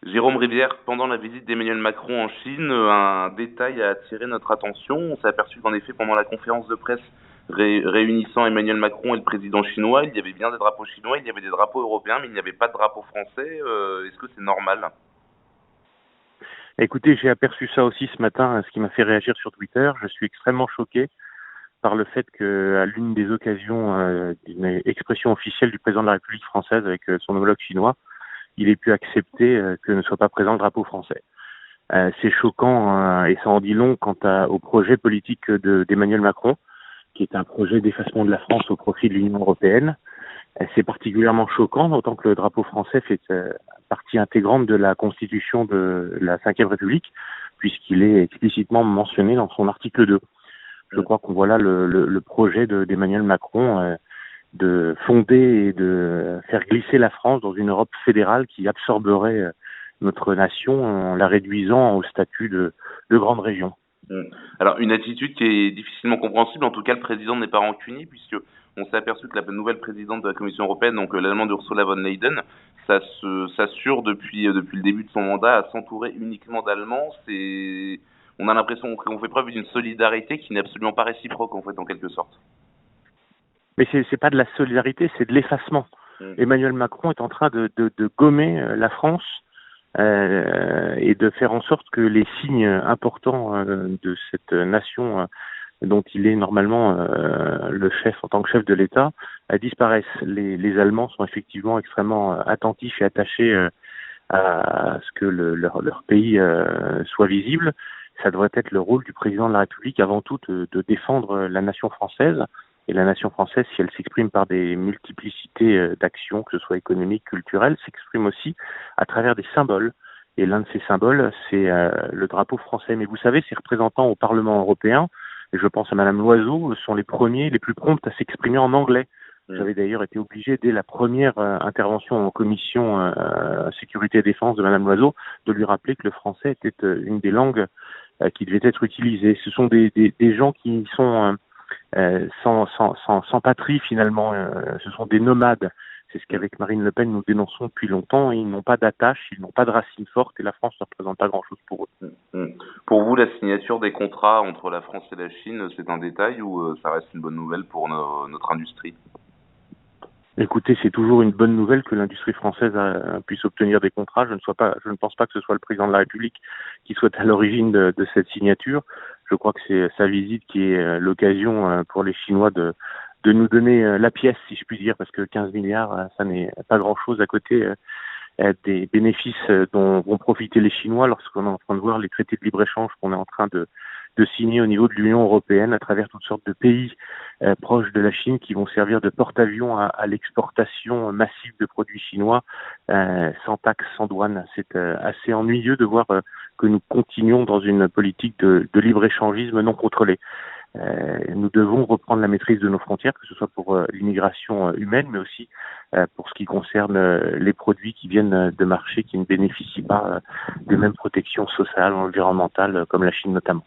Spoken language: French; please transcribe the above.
Jérôme Rivière, pendant la visite d'Emmanuel Macron en Chine, un détail a attiré notre attention. On s'est aperçu qu'en effet, pendant la conférence de presse réunissant Emmanuel Macron et le président chinois, il y avait bien des drapeaux chinois, il y avait des drapeaux européens, mais il n'y avait pas de drapeau français. Est-ce que c'est normal? Écoutez, j'ai aperçu ça aussi ce matin, ce qui m'a fait réagir sur Twitter. Je suis extrêmement choqué par le fait qu'à l'une des occasions d'une expression officielle du président de la République française avec son homologue chinois, il ait pu accepter que ne soit pas présent le drapeau français. C'est choquant et ça en dit long quant au projet politique d'Emmanuel Macron, qui est un projet d'effacement de la France au profit de l'Union européenne. C'est particulièrement choquant, d'autant que le drapeau français fait partie intégrante de la Constitution de la Ve République, puisqu'il est explicitement mentionné dans son article 2. Je crois qu'on voit là le projet d'Emmanuel Macron de fonder et de faire glisser la France dans une Europe fédérale qui absorberait notre nation en la réduisant au statut de grande région. Alors, une attitude qui est difficilement compréhensible. En tout cas, le président n'est pas rancunier, puisque on s'est aperçu que la nouvelle présidente de la Commission européenne, donc l'allemande Ursula von der Leyen, s'assure depuis le début de son mandat à s'entourer uniquement d'Allemands. On a l'impression qu'on fait preuve d'une solidarité qui n'est absolument pas réciproque, en fait, en quelque sorte. Mais c'est pas de la solidarité, c'est de l'effacement. Emmanuel Macron est en train de gommer la France et de faire en sorte que les signes importants de cette nation dont il est normalement le chef en tant que chef de l'État disparaissent. Les Allemands sont effectivement extrêmement attentifs et attachés à ce que leur pays soit visible. Ça devrait être le rôle du président de la République avant tout de défendre la nation française. Et la nation française, si elle s'exprime par des multiplicités d'actions, que ce soit économiques, culturelles, s'exprime aussi à travers des symboles. Et l'un de ces symboles, c'est le drapeau français. Mais vous savez, ces représentants au Parlement européen, et je pense à Madame Loiseau, sont les premiers, les plus prompts à s'exprimer en anglais. J'avais d'ailleurs été obligé, dès la première intervention en commission sécurité et défense de Madame Loiseau, de lui rappeler que le français était une des langues qui devait être utilisée. Ce sont des gens qui sont sans patrie finalement. Ce sont des nomades. C'est ce qu'avec Marine Le Pen nous dénonçons depuis longtemps. Ils n'ont pas d'attache, ils n'ont pas de racines fortes et la France ne représente pas grand-chose pour eux. Pour vous, la signature des contrats entre la France et la Chine, c'est un détail ou ça reste une bonne nouvelle pour notre industrie? Écoutez, c'est toujours une bonne nouvelle que l'industrie française puisse obtenir des contrats. Je ne pense pas que ce soit le président de la République qui soit à l'origine de cette signature. Je crois que c'est sa visite qui est l'occasion pour les Chinois de nous donner la pièce, si je puis dire, parce que 15 milliards, ça n'est pas grand-chose à côté des bénéfices dont vont profiter les Chinois lorsqu'on est en train de voir les traités de libre-échange qu'on est en train de signer au niveau de l'Union européenne à travers toutes sortes de pays proches de la Chine qui vont servir de porte-avions à l'exportation massive de produits chinois sans taxes, sans douane. C'est assez ennuyeux de voir que nous continuons dans une politique de libre-échangisme non contrôlé. Nous devons reprendre la maîtrise de nos frontières, que ce soit pour l'immigration humaine, mais aussi pour ce qui concerne les produits qui viennent de marchés qui ne bénéficient pas des mêmes protections sociales, environnementales, comme la Chine notamment.